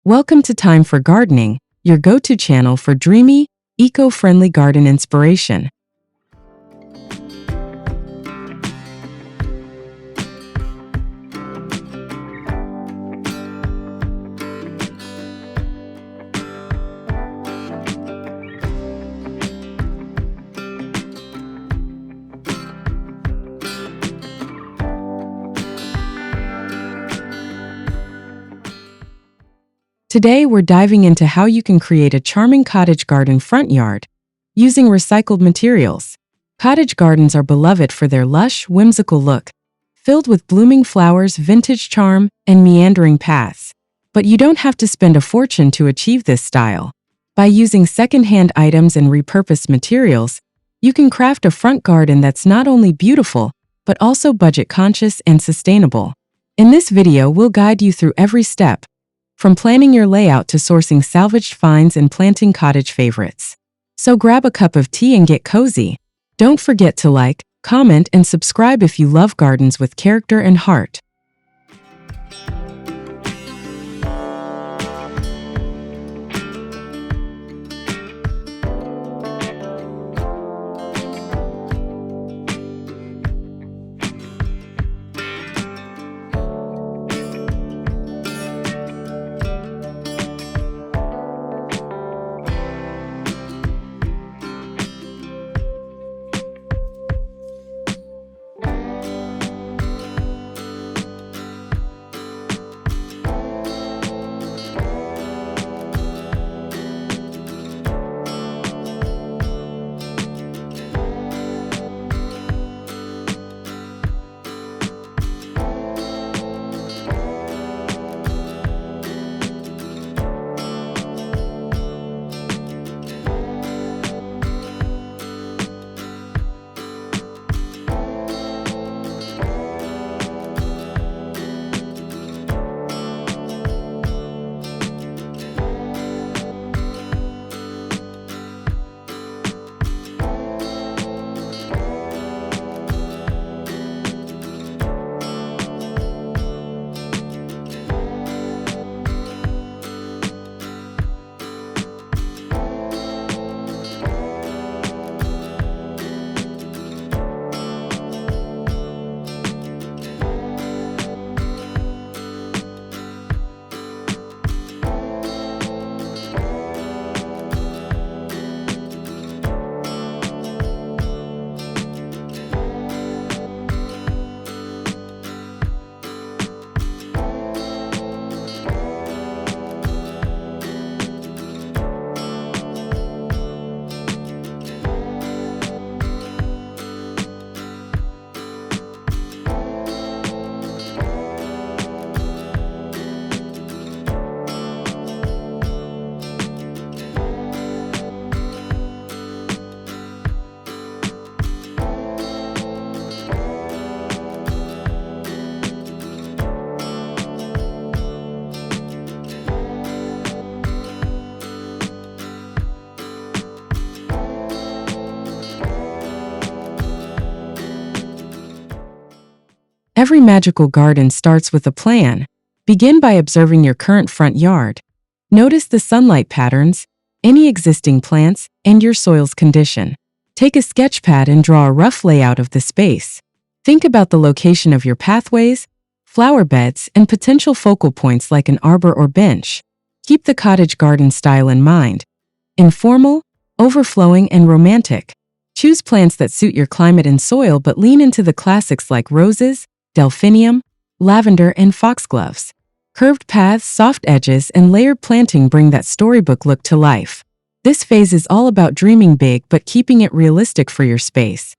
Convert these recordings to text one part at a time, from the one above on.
Welcome to Time for Gardening, your go-to channel for dreamy, eco-friendly garden inspiration. Today, we're diving into how you can create a charming cottage garden front yard using recycled materials. Cottage gardens are beloved for their lush, whimsical look, filled with blooming flowers, vintage charm, and meandering paths. But you don't have to spend a fortune to achieve this style. By using second-hand items and repurposed materials, you can craft a front garden that's not only beautiful, but also budget-conscious and sustainable. In this video, we'll guide you through every step, from planning your layout to sourcing salvaged finds and planting cottage favorites. So grab a cup of tea and get cozy. Don't forget to like, comment, and subscribe if you love gardens with character and heart. Every magical garden starts with a plan. Begin by observing your current front yard. Notice the sunlight patterns, any existing plants, and your soil's condition. Take a sketch pad and draw a rough layout of the space. Think about the location of your pathways, flower beds, and potential focal points like an arbor or bench. Keep the cottage garden style in mind: informal, overflowing, and romantic. Choose plants that suit your climate and soil, but lean into the classics like roses, delphinium, lavender, and foxgloves. Curved paths, soft edges, and layered planting bring that storybook look to life. This phase is all about dreaming big but keeping it realistic for your space.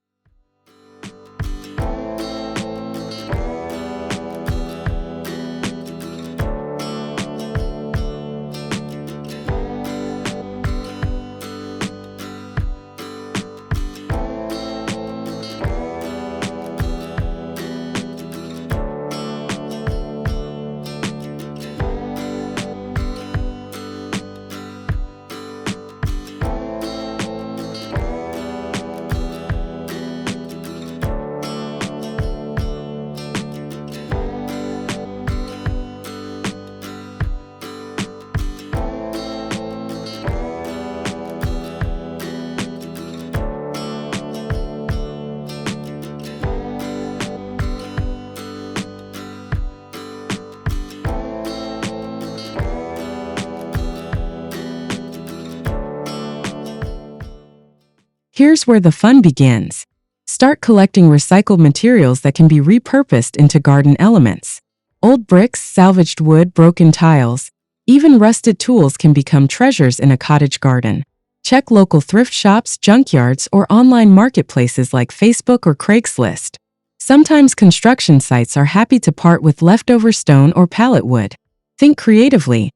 Here's where the fun begins. Start collecting recycled materials that can be repurposed into garden elements. Old bricks, salvaged wood, broken tiles, even rusted tools can become treasures in a cottage garden. Check local thrift shops, junkyards, or online marketplaces like Facebook or Craigslist. Sometimes construction sites are happy to part with leftover stone or pallet wood. Think creatively.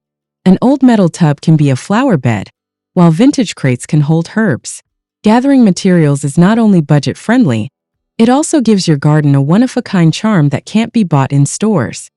An old metal tub can be a flower bed, while vintage crates can hold herbs. Gathering materials is not only budget-friendly, it also gives your garden a one-of-a-kind charm that can't be bought in stores.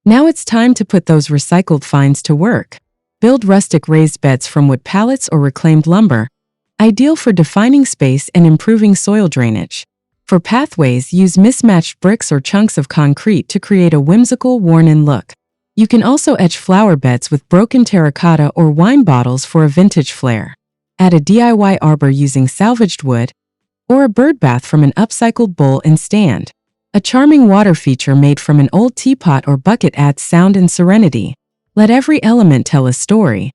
Now it's time to put those recycled finds to work. Build rustic raised beds from wood pallets or reclaimed lumber, ideal for defining space and improving soil drainage. For pathways, use mismatched bricks or chunks of concrete to create a whimsical, worn-in look. You can also etch flower beds with broken terracotta or wine bottles for a vintage flair. Add a DIY arbor using salvaged wood, or a bird bath from an upcycled bowl and stand. A charming water feature made from an old teapot or bucket adds sound and serenity. Let every element tell a story.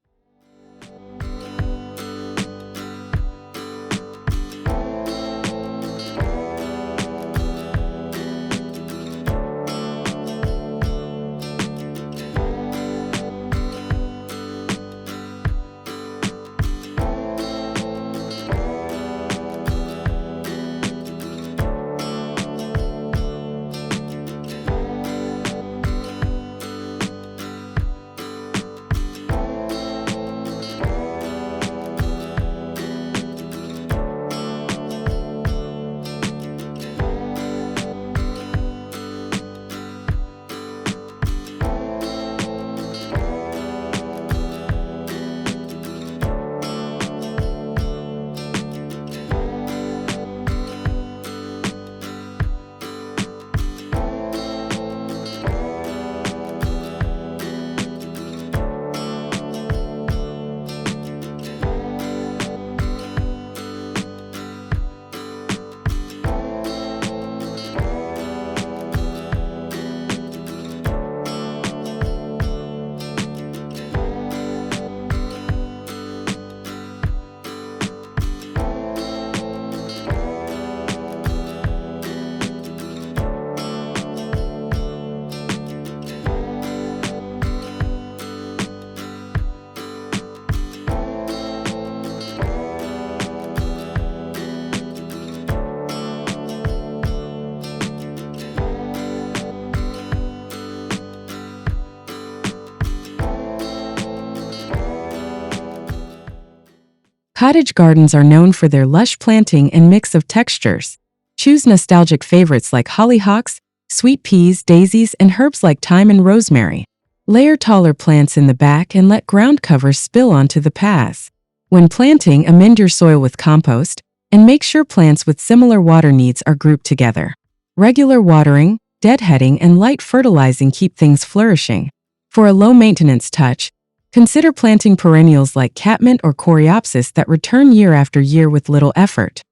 Cottage gardens are known for their lush planting and mix of textures. Choose nostalgic favorites like hollyhocks, sweet peas, daisies, and herbs like thyme and rosemary. Layer taller plants in the back and let ground cover spill onto the paths. When planting, amend your soil with compost, and make sure plants with similar water needs are grouped together. Regular watering, deadheading, and light fertilizing keep things flourishing. For a low-maintenance touch, consider planting perennials like catmint or coreopsis that return year after year with little effort.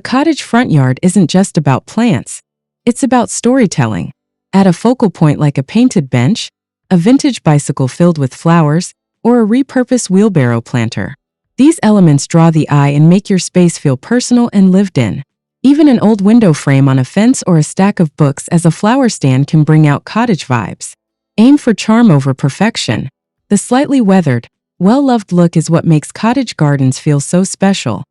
cottage front yard isn't just about plants. It's about storytelling. Add a focal point like a painted bench, a vintage bicycle filled with flowers, or a repurposed wheelbarrow planter. These elements draw the eye and make your space feel personal and lived in. Even an old window frame on a fence or a stack of books as a flower stand can bring out cottage vibes. Aim for charm over perfection. The slightly weathered, well-loved look is what makes cottage gardens feel so special.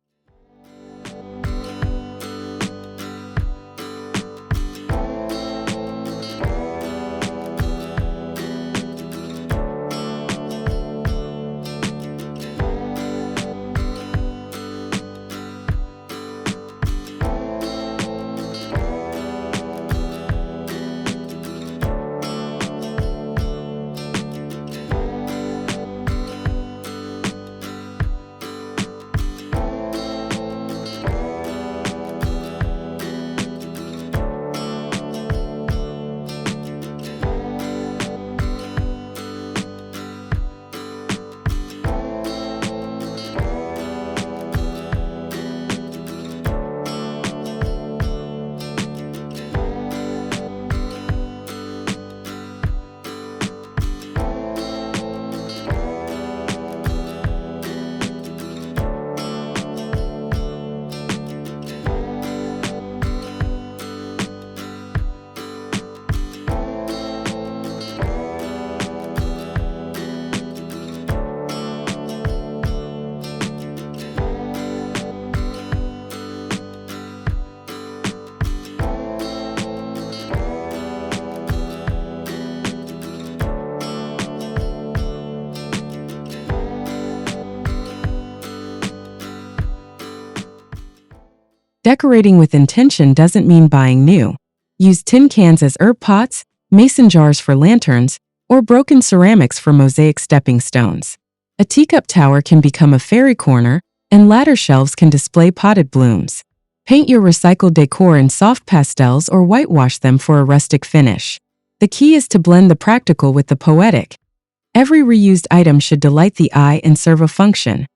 Decorating with intention doesn't mean buying new. Use tin cans as herb pots, mason jars for lanterns, or broken ceramics for mosaic stepping stones. A teacup tower can become a fairy corner, and ladder shelves can display potted blooms. Paint your recycled decor in soft pastels or whitewash them for a rustic finish. The key is to blend the practical with the poetic. Every reused item should delight the eye and serve a function.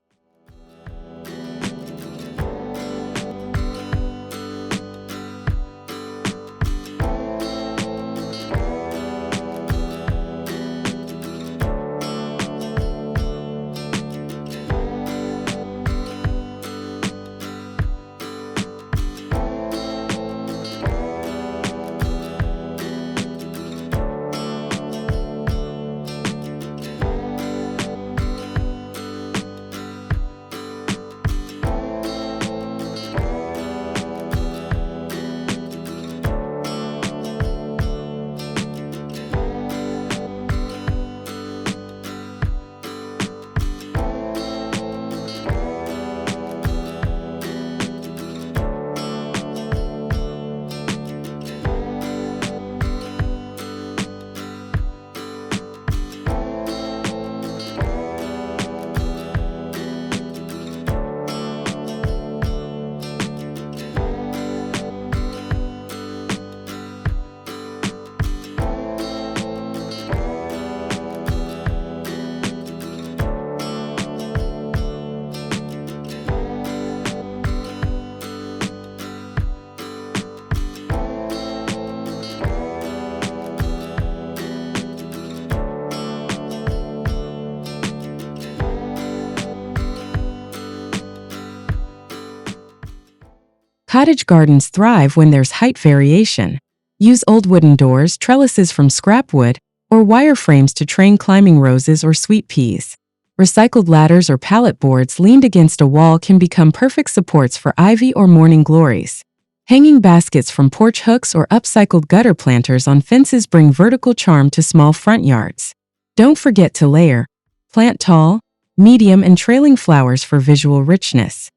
Cottage gardens thrive when there's height variation. Use old wooden doors, trellises from scrap wood, or wire frames to train climbing roses or sweet peas. Recycled ladders or pallet boards leaned against a wall can become perfect supports for ivy or morning glories. Hanging baskets from porch hooks or upcycled gutter planters on fences bring vertical charm to small front yards. Don't forget to layer. Plant tall, medium, and trailing flowers for visual richness.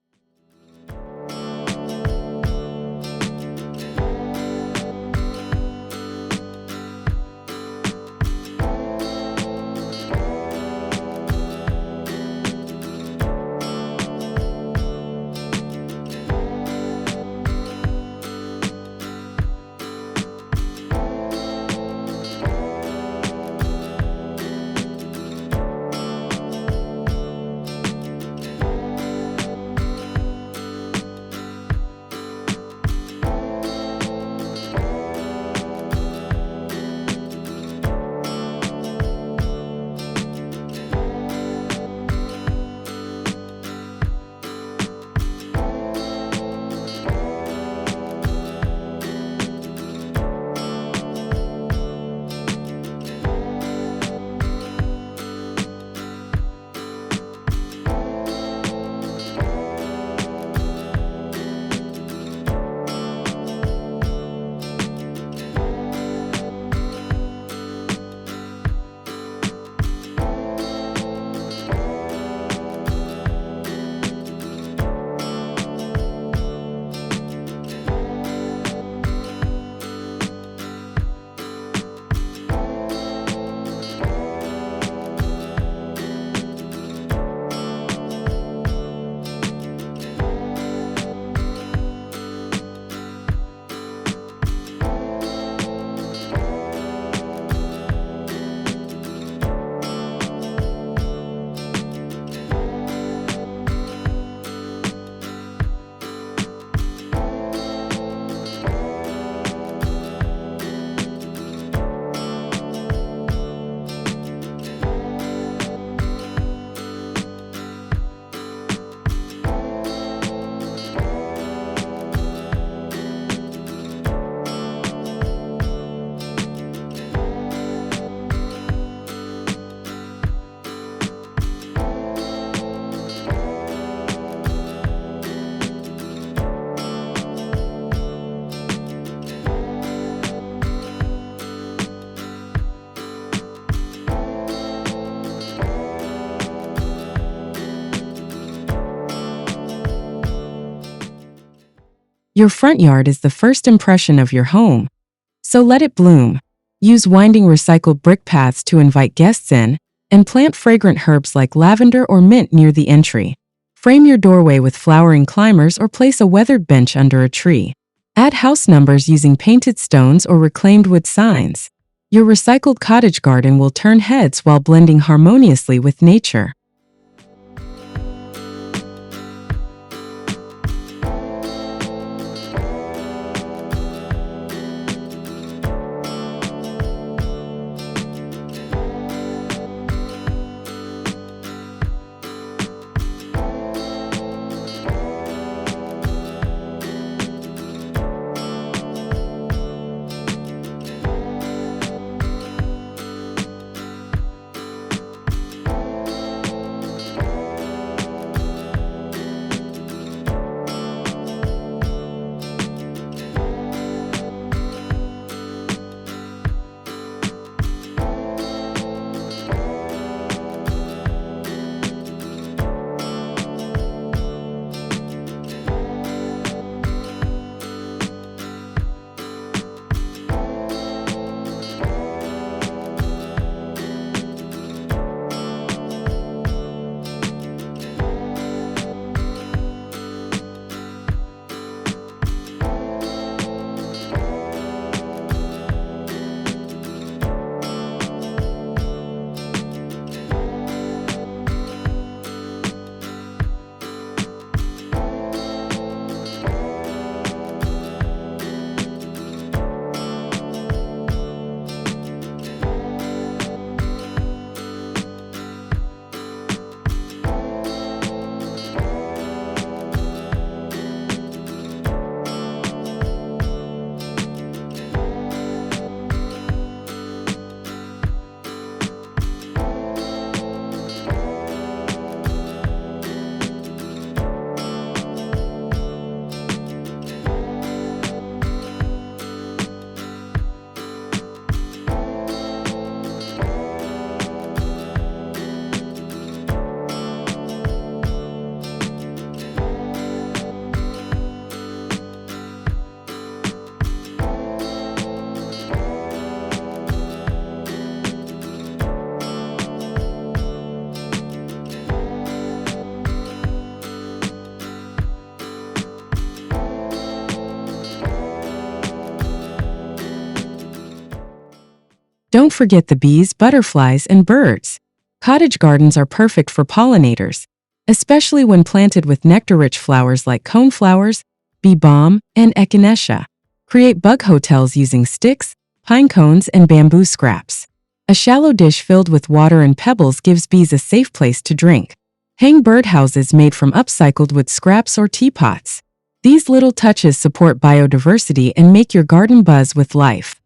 Your front yard is the first impression of your home, so let it bloom. Use winding recycled brick paths to invite guests in, and plant fragrant herbs like lavender or mint near the entry. Frame your doorway with flowering climbers or place a weathered bench under a tree. Add house numbers using painted stones or reclaimed wood signs. Your recycled cottage garden will turn heads while blending harmoniously with nature. Don't forget the bees, butterflies, and birds. Cottage gardens are perfect for pollinators, especially when planted with nectar-rich flowers like coneflowers, bee balm, and echinacea. Create bug hotels using sticks, pine cones, and bamboo scraps. A shallow dish filled with water and pebbles gives bees a safe place to drink. Hang birdhouses made from upcycled wood scraps or teapots. These little touches support biodiversity and make your garden buzz with life.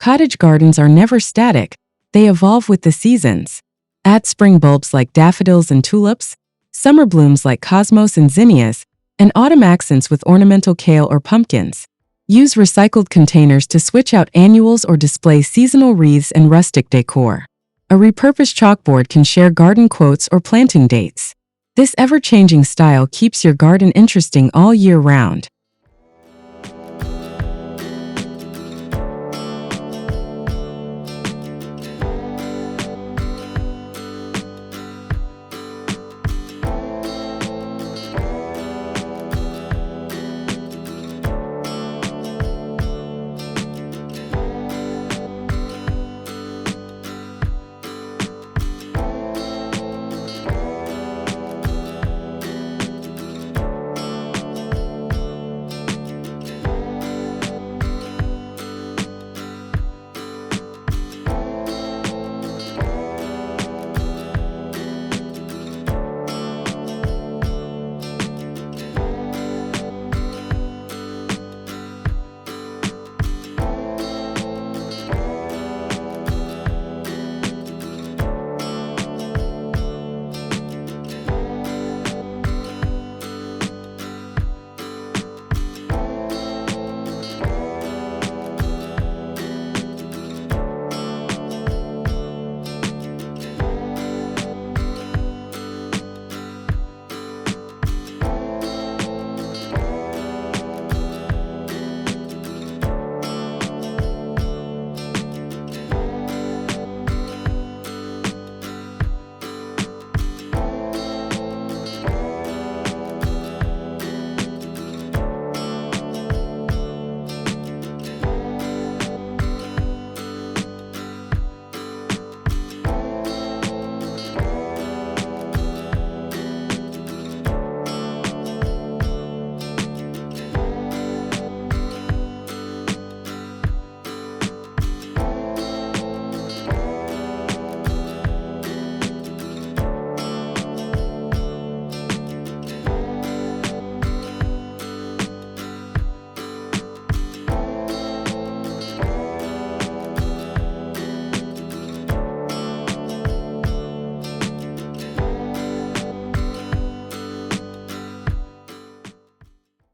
Cottage gardens are never static, they evolve with the seasons. Add spring bulbs like daffodils and tulips, summer blooms like cosmos and zinnias, and autumn accents with ornamental kale or pumpkins. Use recycled containers to switch out annuals or display seasonal wreaths and rustic decor. A repurposed chalkboard can share garden quotes or planting dates. This ever-changing style keeps your garden interesting all year round.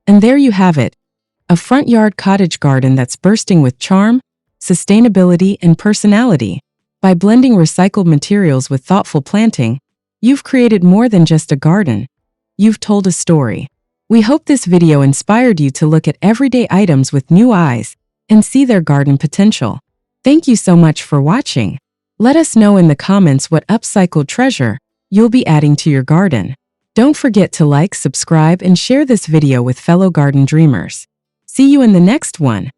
And there you have it, a front yard cottage garden that's bursting with charm, sustainability, and personality. By blending recycled materials with thoughtful planting, you've created more than just a garden. You've told a story. We hope this video inspired you to look at everyday items with new eyes and see their garden potential. Thank you so much for watching. Let us know in the comments what upcycled treasure you'll be adding to your garden. Don't forget to like, subscribe, and share this video with fellow garden dreamers. See you in the next one.